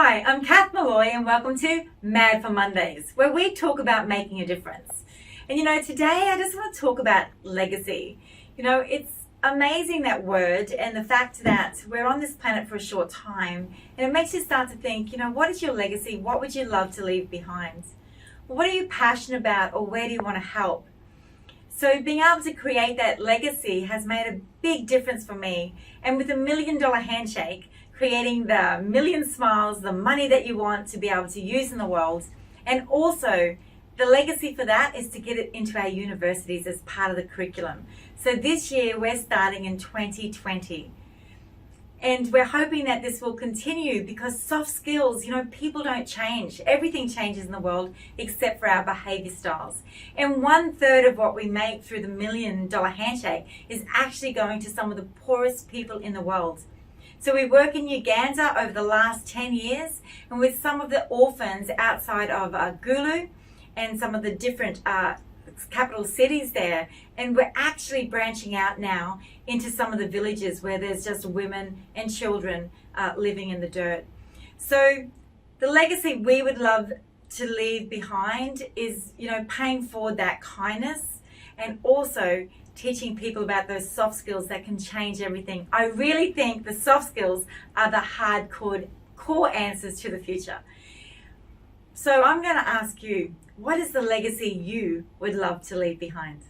Hi, I'm Kath Molloy and welcome to M.A.D for Mondays, where we talk about making a difference. And today I just want to talk about legacy. It's amazing, that word, and the fact that we're on this planet for a short time, and it makes you start to think, what is your legacy? What would you love to leave behind? What are you passionate about, or where do you want to help? So being able to create that legacy has made a big difference for me. And with $1 million handshake, creating the million smiles, the money that you want to be able to use in the world. And also the legacy for that is to get it into our universities as part of the curriculum. So this year we're starting in 2020. And we're hoping that this will continue because soft skills, people don't change. Everything changes in the world except for our behavior styles. And 1/3 of what we make through the $1 million handshake is actually going to some of the poorest people in the world. So we work in Uganda over the last 10 years and with some of the orphans outside of Gulu and some of the different capital cities there, and we're actually branching out now into some of the villages where there's just women and children living in the dirt. So the legacy we would love to leave behind is paying forward that kindness and also teaching people about those soft skills that can change everything. I really think the soft skills are the hardcore core answers to the future. So I'm going to ask you, what is the legacy you would love to leave behind?